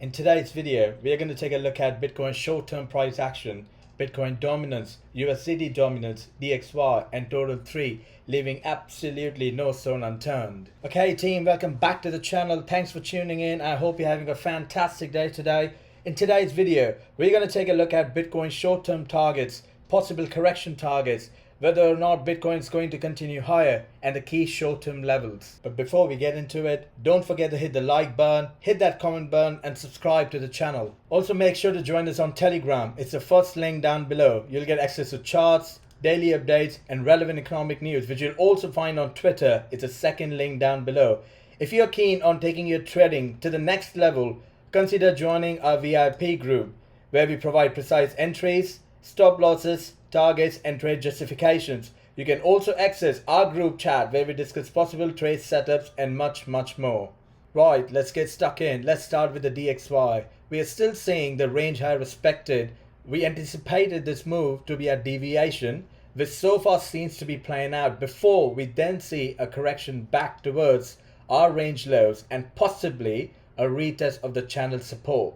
In today's video, we are going to take a look at Bitcoin's short-term price action, Bitcoin dominance, USDT dominance, DXY, and total 3, leaving absolutely no stone unturned. Okay team, welcome back to the channel. Thanks for tuning in. I hope you're having a fantastic day today. In today's video, we're going to take a look at Bitcoin's short-term targets, possible correction targets, whether or not Bitcoin is going to continue higher, and the key short-term levels. But before we get into it, don't forget to hit the like button, hit that comment button, and subscribe to the channel. Also make sure to join us on Telegram. It's the first link down below. You'll get access to charts, daily updates, and relevant economic news, which you'll also find on Twitter. It's the second link down below. If you're keen on taking your trading to the next level, consider joining our VIP group, where we provide precise entries, stop losses, targets, and trade justifications. You can also access our group chat where we discuss possible trade setups and much more. Right, let's get stuck in. Let's start with the DXY. We are still seeing the range high respected. We anticipated this move to be a deviation, which so far seems to be playing out before we then see a correction back towards our range lows and possibly a retest of the channel support.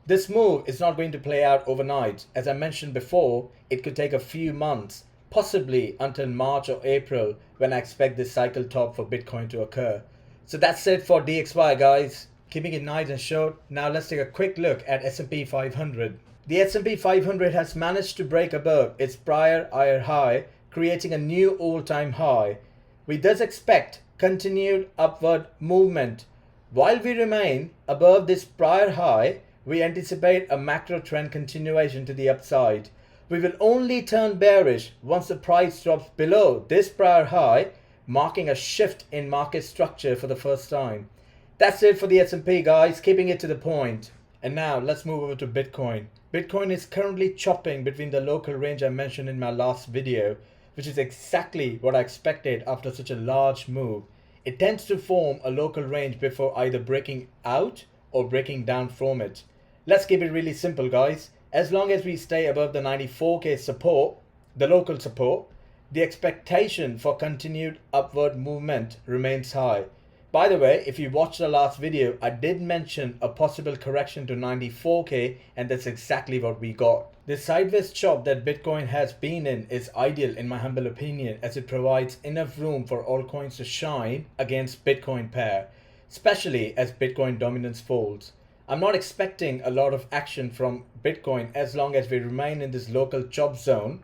This move is not going to play out overnight. As I mentioned before, it could take a few months, possibly until March or April, when I expect this cycle top for Bitcoin to occur. So that's it for DXY, guys. Keeping it nice and short, now let's take a quick look at S&P 500. The S&P 500 has managed to break above its prior higher high, creating a new all-time high. We thus expect continued upward movement. While we remain above this prior high, we anticipate a macro trend continuation to the upside. We will only turn bearish once the price drops below this prior high, marking a shift in market structure for the first time. That's it for the S&P, guys, keeping it to the point. And now let's move over to Bitcoin. Bitcoin is currently chopping between the local range I mentioned in my last video, which is exactly what I expected after such a large move. It tends to form a local range before either breaking out or breaking down from it. Let's keep it really simple, guys. As long as we stay above the 94k support, the local support, the expectation for continued upward movement remains high. By the way, if you watched the last video, I did mention a possible correction to 94k, and that's exactly what we got. The sideways chop that Bitcoin has been in is ideal in my humble opinion, as it provides enough room for all coins to shine against Bitcoin pair, especially as Bitcoin dominance falls. I'm not expecting a lot of action from Bitcoin as long as we remain in this local chop zone.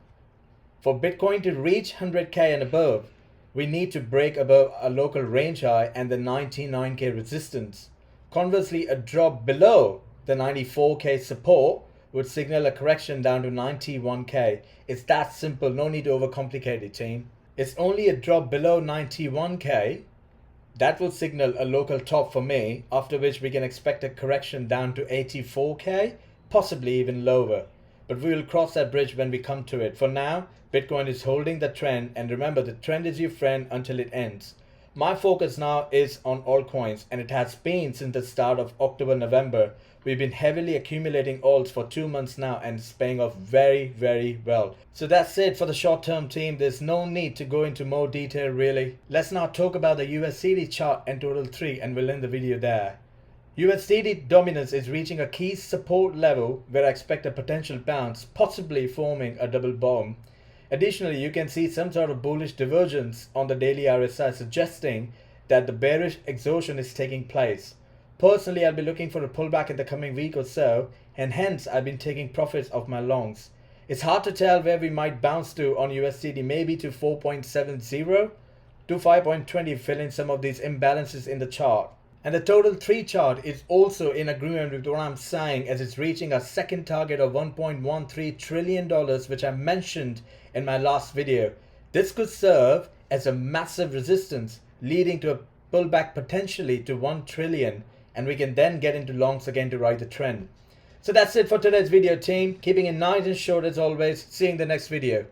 For Bitcoin to reach 100k and above, we need to break above a local range high and the 99k resistance. Conversely, a drop below the 94k support would signal a correction down to 91k. It's that simple, no need to overcomplicate it, team. It's only a drop below 91k that will signal a local top for me, after which we can expect a correction down to 84k, possibly even lower. But we will cross that bridge when we come to it. For now, Bitcoin is holding the trend, and remember, the trend is your friend until it ends. My focus now is on altcoins, and it has been since the start of October, November. We've been heavily accumulating alts for 2 months now, and it's paying off very well. So that's it for the short term, team. There's no need to go into more detail really. Let's now talk about the USDT chart and total 3, and we'll end the video there. USDT dominance is reaching a key support level where I expect a potential bounce, possibly forming a double bottom. Additionally, you can see some sort of bullish divergence on the daily RSI, suggesting that the bearish exhaustion is taking place. Personally, I'll be looking for a pullback in the coming week or so, and hence I've been taking profits of my longs. It's hard to tell where we might bounce to on USDT, maybe to 4.70 to 5.20, filling some of these imbalances in the chart. And the total 3 chart is also in agreement with what I'm saying, as it's reaching a second target of $1.13 trillion, which I mentioned in my last video. This could serve as a massive resistance, leading to a pullback potentially to 1 trillion, and we can then get into longs again to ride the trend. So that's it for today's video, team. Keeping it nice and short as always. See you in the next video.